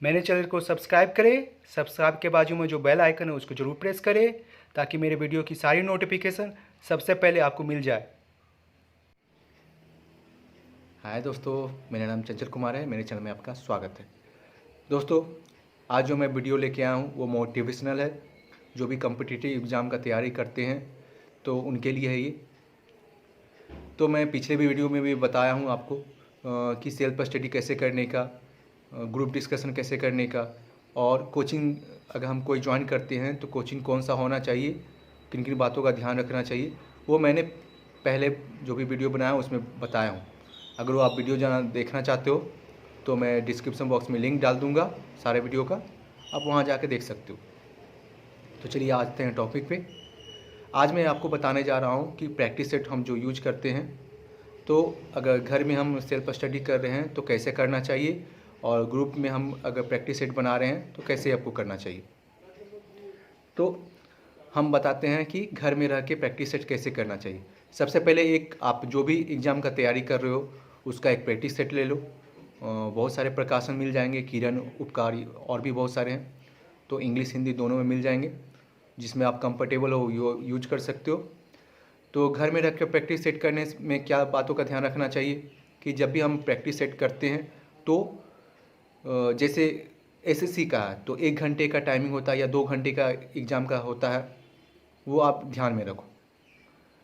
मेरे चैनल को सब्सक्राइब करें। सब्सक्राइब के बाजू में जो बेल आइकन है उसको ज़रूर प्रेस करें ताकि मेरे वीडियो की सारी नोटिफिकेशन सबसे पहले आपको मिल जाए। हाय दोस्तों, मेरा नाम चंचल कुमार है। मेरे चैनल में आपका स्वागत है। दोस्तों, आज जो मैं वीडियो लेके आया हूँ वो मोटिवेशनल है। जो भी कॉम्पिटिटिव एग्ज़ाम का तैयारी करते हैं तो उनके लिए है ये। तो मैं पिछले भी वीडियो में भी बताया हूँ आपको कि सेल्फ स्टडी कैसे करने का, ग्रुप डिस्कशन कैसे करने का, और कोचिंग अगर हम कोई ज्वाइन करते हैं तो कोचिंग कौन सा होना चाहिए, किन किन बातों का ध्यान रखना चाहिए, वो मैंने पहले जो भी वीडियो बनाया उसमें बताया हूँ। अगर वो आप वीडियो देखना चाहते हो तो मैं डिस्क्रिप्शन बॉक्स में लिंक डाल दूँगा सारे वीडियो का, आप वहाँ जाके देख सकते हो। तो चलिए आते हैं टॉपिक पे। आज मैं आपको बताने जा रहा हूँ कि प्रैक्टिस सेट हम जो यूज करते हैं, तो अगर घर में हम सेल्फ स्टडी कर रहे हैं तो कैसे करना चाहिए, और ग्रुप में हम अगर प्रैक्टिस सेट बना रहे हैं तो कैसे आपको करना चाहिए। तो हम बताते हैं कि घर में रह के प्रैक्टिस सेट कैसे करना चाहिए। सबसे पहले एक आप जो भी एग्ज़ाम का तैयारी कर रहे हो उसका एक प्रैक्टिस सेट ले लो। बहुत सारे प्रकाशन मिल जाएंगे, किरण, उपकारी और भी बहुत सारे हैं, तो इंग्लिश हिंदी दोनों में मिल जाएंगे, जिसमें आप कंफर्टेबल हो यूज कर सकते हो। तो घर में रख कर प्रैक्टिस सेट करने में क्या बातों का ध्यान रखना चाहिए कि जब भी हम प्रैक्टिस सेट करते हैं तो जैसे एसएससी का है तो 1 घंटे का टाइमिंग होता है या 2 घंटे का एग्ज़ाम का होता है, वो आप ध्यान में रखो।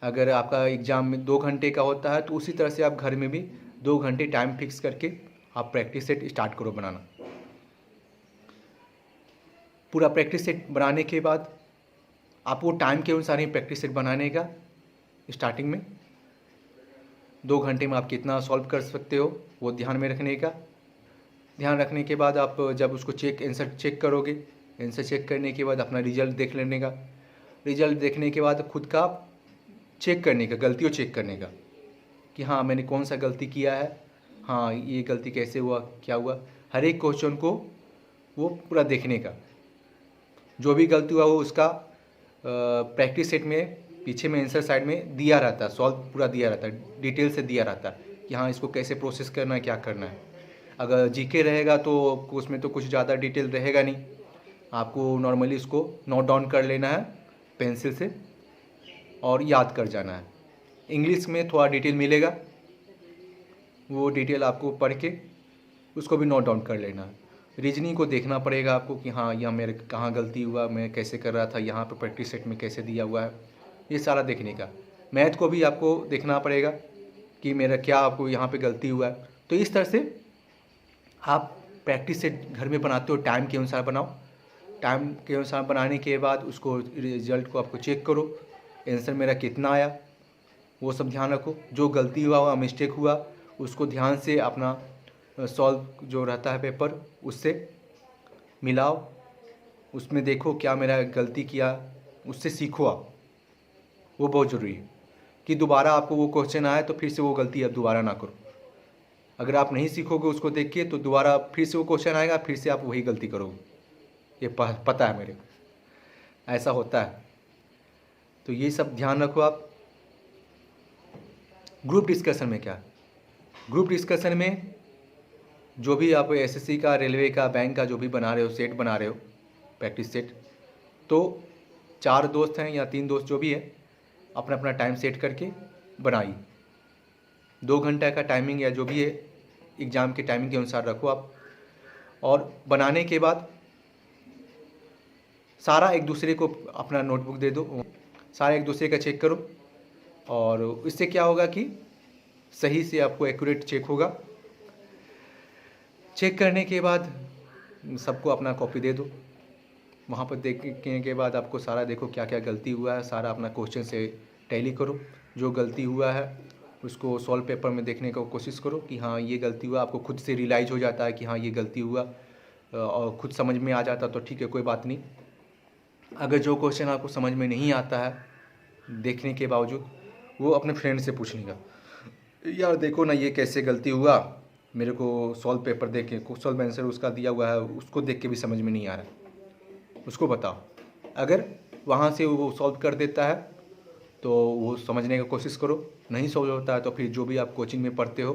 अगर आपका एग्ज़ाम में 2 घंटे का होता है तो उसी तरह से आप घर में भी 2 घंटे टाइम फिक्स करके आप प्रैक्टिस सेट स्टार्ट करो बनाना। पूरा प्रैक्टिस सेट बनाने के बाद आप वो टाइम के अनुसार ही प्रैक्टिस सेट बनाने का स्टार्टिंग में 2 घंटे में आप कितना सॉल्व कर सकते हो वो ध्यान में रखने का। ध्यान रखने के बाद आप जब उसको आंसर चेक करोगे, आंसर चेक करने के बाद अपना रिजल्ट देख लेने का। रिजल्ट देखने के बाद खुद का चेक करने का, गलतियों चेक करने का कि हाँ मैंने कौन सा गलती किया है, हाँ ये गलती कैसे हुआ, क्या हुआ। हर एक क्वेश्चन को वो पूरा देखने का, जो भी गलती हुआ वो उसका प्रैक्टिस सेट में पीछे में आंसर साइड में दिया रहता है, सॉल्व पूरा दिया रहता है, डिटेल से दिया रहता है कि हाँ इसको कैसे प्रोसेस करना है, क्या करना है। अगर जीके रहेगा तो उसमें तो कुछ ज़्यादा डिटेल रहेगा नहीं, आपको नॉर्मली इसको नोट डाउन कर लेना है पेंसिल से और याद कर जाना है। इंग्लिश में थोड़ा डिटेल मिलेगा, वो डिटेल आपको पढ़ के उसको भी नोट डाउन कर लेना है। रीजनिंग को देखना पड़ेगा आपको कि हाँ यहाँ मेरे कहाँ गलती हुआ, मैं कैसे कर रहा था, यहाँ पे प्रैक्टिस सेट में कैसे दिया हुआ है, ये सारा देखने का। मैथ को भी आपको देखना पड़ेगा कि मेरा क्या आपको यहाँ पे गलती हुआ है। तो इस तरह से आप प्रैक्टिस सेट घर में बनाते हो, टाइम के अनुसार बनाओ। टाइम के अनुसार बनाने के बाद उसको रिजल्ट को आपको चेक करो, आंसर मेरा कितना आया वो सब ध्यान रखो। जो गलती हुआ मिस्टेक हुआ उसको ध्यान से अपना सॉल्व जो रहता है पेपर उससे मिलाओ, उसमें देखो क्या मेरा गलती किया, उससे सीखो आप। वो बहुत ज़रूरी है कि दोबारा आपको वो क्वेश्चन आए तो फिर से वो गलती आप दोबारा ना करो। अगर आप नहीं सीखोगे उसको देख के तो दोबारा फिर से वो क्वेश्चन आएगा, फिर से आप वही गलती करोगे। ये पता है मेरे को, ऐसा होता है। तो ये सब ध्यान रखो आप। ग्रुप डिस्कशन में क्या, ग्रुप डिस्कशन में जो भी आप एसएससी का, रेलवे का, बैंक का जो भी बना रहे हो, सेट बना रहे हो प्रैक्टिस सेट, तो 4 दोस्त हैं या 3 दोस्त जो भी है अपना अपना टाइम सेट करके बनाइए। 2 घंटे का टाइमिंग या जो भी है एग्ज़ाम के टाइमिंग के अनुसार रखो आप। और बनाने के बाद सारा एक दूसरे को अपना नोटबुक दे दो, सारा एक दूसरे का चेक करो, और इससे क्या होगा कि सही से आपको एक्यूरेट चेक होगा। चेक करने के बाद सबको अपना कॉपी दे दो। वहाँ पर देखने के बाद आपको सारा देखो क्या क्या गलती हुआ है, सारा अपना क्वेश्चन से टैली करो। जो गलती हुआ है उसको सॉल्व पेपर में देखने का कोशिश करो कि हाँ ये गलती हुआ। आपको खुद से रियलाइज़ हो जाता है कि हाँ ये गलती हुआ, और खुद समझ में आ जाता तो ठीक है, कोई बात नहीं। अगर जो क्वेश्चन आपको समझ में नहीं आता है देखने के बावजूद, वो अपने फ्रेंड से पूछने का, यार देखो ना ये कैसे गलती हुआ, मेरे को सॉल्व पेपर देख के क्वेश्चन आंसर उसका दिया हुआ है उसको देख के भी समझ में नहीं आ रहा है, उसको बताओ। अगर वहाँ से वो सॉल्व कर देता है तो वो समझने की कोशिश करो, नहीं सॉल्व होता है तो फिर जो भी आप कोचिंग में पढ़ते हो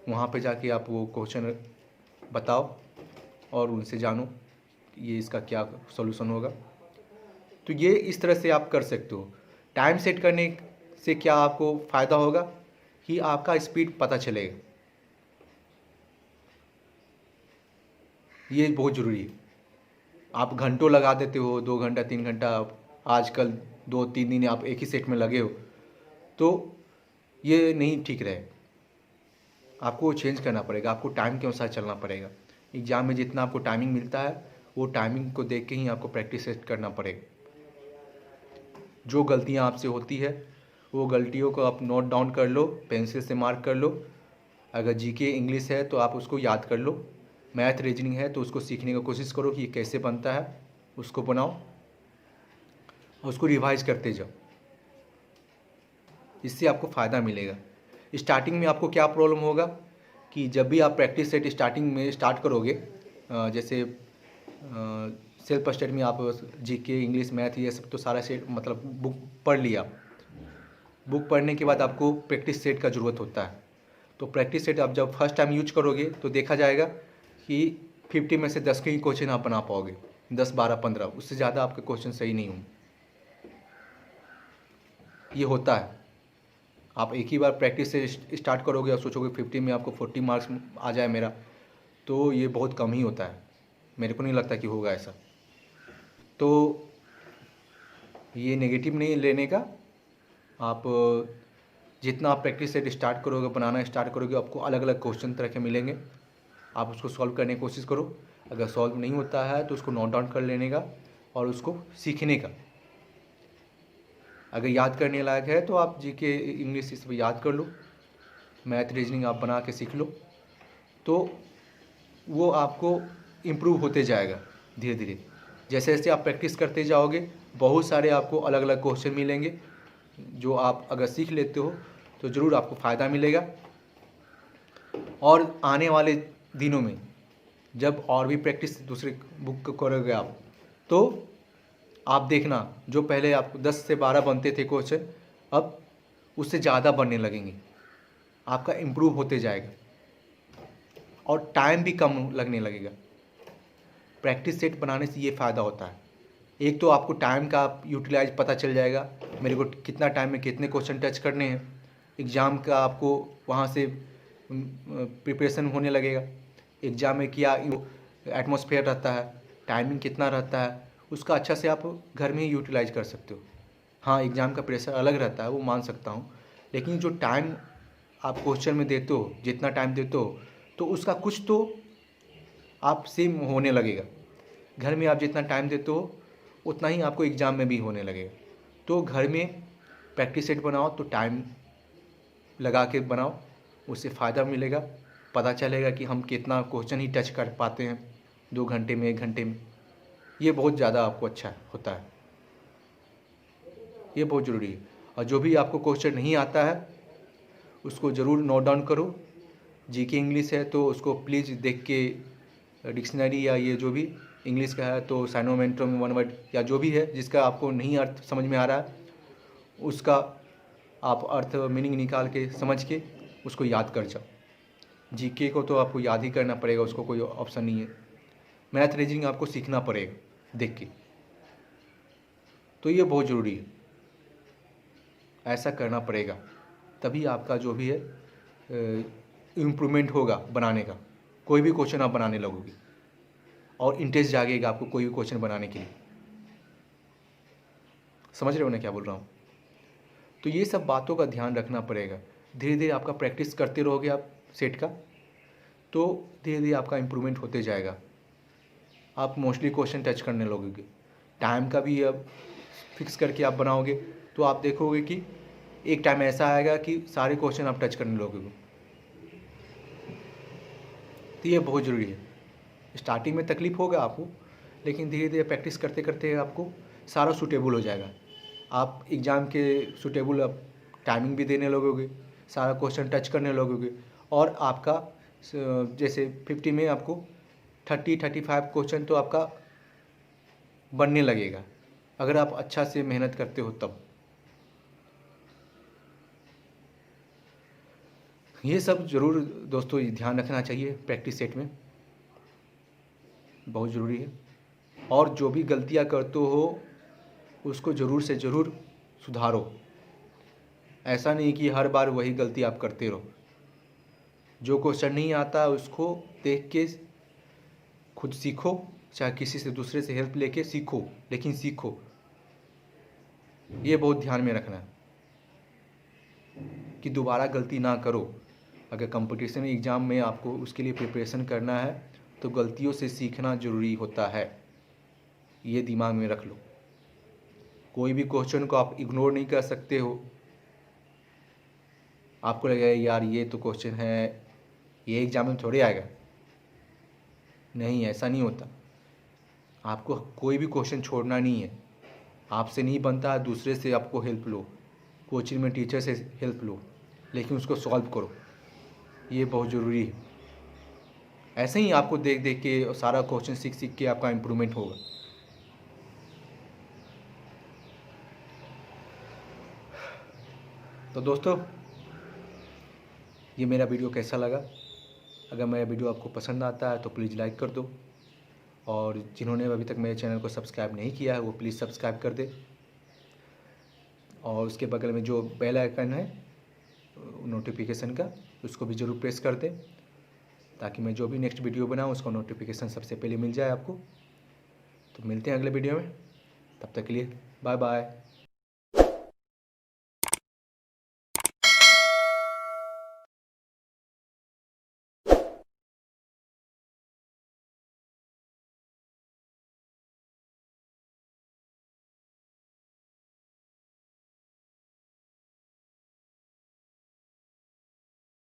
वहाँ पे जाके आप वो क्वेश्चन बताओ, और उनसे जानो ये इसका क्या सॉल्यूशन होगा। तो ये इस तरह से आप कर सकते हो। टाइम सेट करने से क्या आपको फ़ायदा होगा कि आपका स्पीड पता चलेगा, ये बहुत ज़रूरी है। आप घंटों लगा देते हो, 2 घंटा 3 घंटा, आजकल 2-3 दिन आप एक ही सेट में लगे हो, तो ये नहीं ठीक रहे। आपको चेंज करना पड़ेगा, आपको टाइम के अनुसार चलना पड़ेगा। एग्ज़ाम में जितना आपको टाइमिंग मिलता है वो टाइमिंग को देख के ही आपको प्रैक्टिस सेट करना पड़ेगा। जो गलतियाँ आपसे होती है वो गलतियों को आप नोट डाउन कर लो, पेंसिल से मार्क कर लो। अगर जीके इंग्लिश है तो आप उसको याद कर लो, मैथ रीजनिंग है तो उसको सीखने की कोशिश करो कि ये कैसे बनता है, उसको बनाओ और उसको रिवाइज करते जाओ। इससे आपको फ़ायदा मिलेगा। स्टार्टिंग में आपको क्या प्रॉब्लम होगा कि जब भी आप प्रैक्टिस सेट स्टार्टिंग में स्टार्ट करोगे, जैसे सेल्फ स्टडी में आप जीके इंग्लिश मैथ ये सब तो सारा सेट मतलब बुक पढ़ लिया। बुक पढ़ने के बाद आपको प्रैक्टिस सेट का ज़रूरत होता है। तो प्रैक्टिस सेट आप जब फर्स्ट टाइम यूज करोगे तो देखा जाएगा कि 50 में से 10 के ही क्वेश्चन आप बना पाओगे, 10 12 15, उससे ज़्यादा आपके क्वेश्चन सही नहीं होंगे। ये होता है। आप एक ही बार प्रैक्टिस से स्टार्ट करोगे और सोचोगे 50 में आपको 40 मार्क्स आ जाए मेरा, तो ये बहुत कम ही होता है। मेरे को नहीं लगता कि होगा ऐसा। तो ये नेगेटिव नहीं लेने का। आप जितना आप प्रैक्टिस सेट स्टार्ट करोगे, बनाना स्टार्ट करोगे, आपको अलग अलग क्वेश्चन तरह के मिलेंगे। आप उसको सॉल्व करने की कोशिश करो। अगर सॉल्व नहीं होता है तो उसको नोट डाउन कर लेने का और उसको सीखने का। अगर याद करने लायक है तो आप जीके इंग्लिश इस पर याद कर लो, मैथ रीजनिंग आप बना के सीख लो, तो वो आपको इम्प्रूव होते जाएगा धीरे धीरे। जैसे जैसे आप प्रैक्टिस करते जाओगे बहुत सारे आपको अलग अलग क्वेश्चन मिलेंगे, जो आप अगर सीख लेते हो तो ज़रूर आपको फ़ायदा मिलेगा। और आने वाले दिनों में जब और भी प्रैक्टिस दूसरे बुक करोगे आप, तो आप देखना जो पहले आपको 10 से 12 बनते थे क्वेश्चन, अब उससे ज़्यादा बनने लगेंगे। आपका इम्प्रूव होते जाएगा और टाइम भी कम लगने लगेगा। प्रैक्टिस सेट बनाने से ये फ़ायदा होता है, एक तो आपको टाइम का यूटिलाइज पता चल जाएगा, मेरे को कितना टाइम में कितने क्वेश्चन टच करने हैं। एग्ज़ाम का आपको वहाँ से प्रिपरेशन होने लगेगा। एग्ज़ाम में क्या एटमॉस्फेयर रहता है, टाइमिंग कितना रहता है, उसका अच्छा से आप घर में ही यूटिलाइज कर सकते हो। हाँ, एग्ज़ाम का प्रेशर अलग रहता है, वो मान सकता हूँ, लेकिन जो टाइम आप क्वेश्चन में देते हो, जितना टाइम देते हो, तो उसका कुछ तो आप सेम होने लगेगा। घर में आप जितना टाइम देते हो उतना ही आपको एग्ज़ाम में भी होने लगेगा। तो घर में प्रैक्टिस सेट बनाओ तो टाइम लगा के बनाओ, उससे फ़ायदा मिलेगा। पता चलेगा कि हम कितना क्वेश्चन ही टच कर पाते हैं 2 घंटे में, 1 घंटे में। ये बहुत ज़्यादा आपको अच्छा होता है, ये बहुत ज़रूरी है। और जो भी आपको क्वेश्चन नहीं आता है उसको ज़रूर नोट डाउन करो। जीके इंग्लिश है तो उसको प्लीज़ देख के डिक्शनरी या ये जो भी इंग्लिश का है तो साइनोमेंट्रम वन वर्ड या जो भी है जिसका आपको नहीं अर्थ समझ में आ रहा है उसका आप अर्थ मीनिंग निकाल के समझ के उसको याद कर जाओ। जीके को तो आपको याद ही करना पड़ेगा, उसको कोई ऑप्शन नहीं है। मैथ रीजनिंग आपको सीखना पड़ेगा देख के, तो ये बहुत ज़रूरी है, ऐसा करना पड़ेगा, तभी आपका जो भी है इम्प्रूवमेंट होगा बनाने का। कोई भी क्वेश्चन आप बनाने लगोगे और इंटरेस्ट जागेगा आपको कोई भी क्वेश्चन बनाने के लिए। समझ रहे हो ना क्या बोल रहा हूँ? तो ये सब बातों का ध्यान रखना पड़ेगा। धीरे धीरे आपका प्रैक्टिस करते रहोगे आप सेट का, तो धीरे धीरे आपका इम्प्रूवमेंट होते जाएगा। आप मोस्टली क्वेश्चन टच करने लगोगे। टाइम का भी अब फिक्स करके आप बनाओगे तो आप देखोगे कि एक टाइम ऐसा आएगा कि सारे क्वेश्चन आप टच करने लगोगे। तो ये बहुत ज़रूरी है। स्टार्टिंग में तकलीफ़ होगा आपको, लेकिन धीरे धीरे प्रैक्टिस करते करते आपको सारा सूटेबल हो जाएगा। आप एग्ज़ाम के सूटेबल आप टाइमिंग भी देने लगोगे, सारा क्वेश्चन टच करने लगोगे और आपका जैसे 50 में आपको 30-35 क्वेश्चन तो आपका बनने लगेगा, अगर आप अच्छा से मेहनत करते हो तब। ये सब ज़रूर दोस्तों ध्यान रखना चाहिए प्रैक्टिस सेट में। बहुत ज़रूरी है। और जो भी गलतियां करते हो उसको ज़रूर से ज़रूर सुधारो। ऐसा नहीं कि हर बार वही गलती आप करते रहो। जो क्वेश्चन नहीं आता उसको देख के खुद सीखो, चाहे किसी से दूसरे से हेल्प लेके सीखो, लेकिन सीखो। ये बहुत ध्यान में रखना है कि दोबारा गलती ना करो। अगर कंपटीशन एग्ज़ाम में आपको उसके लिए प्रिपरेशन करना है तो गलतियों से सीखना ज़रूरी होता है। ये दिमाग में रख लो। कोई भी क्वेश्चन को आप इग्नोर नहीं कर सकते हो। आपको लगेगा यार ये तो क्वेश्चन है, ये एग्ज़ाम में थोड़े आएगा। नहीं, ऐसा नहीं होता। आपको कोई भी क्वेश्चन छोड़ना नहीं है। आपसे नहीं बनता है, दूसरे से आपको हेल्प लो, कोचिंग में टीचर से हेल्प लो, लेकिन उसको सॉल्व करो। ये बहुत ज़रूरी है। ऐसे ही आपको देख देख के सारा क्वेश्चन सीख सीख के आपका इम्प्रूवमेंट होगा। तो दोस्तों, ये मेरा वीडियो कैसा लगा? अगर मेरा वीडियो आपको पसंद आता है तो प्लीज़ लाइक कर दो, और जिन्होंने अभी तक मेरे चैनल को सब्सक्राइब नहीं किया है वो प्लीज़ सब्सक्राइब कर दे, और उसके बगल में जो बेल आइकन है नोटिफिकेशन का, उसको भी ज़रूर प्रेस कर दें, ताकि मैं जो भी नेक्स्ट वीडियो बनाऊँ उसका नोटिफिकेशन सबसे पहले मिल जाए आपको। तो मिलते हैं अगले वीडियो में, तब तक के लिए बाय बाय।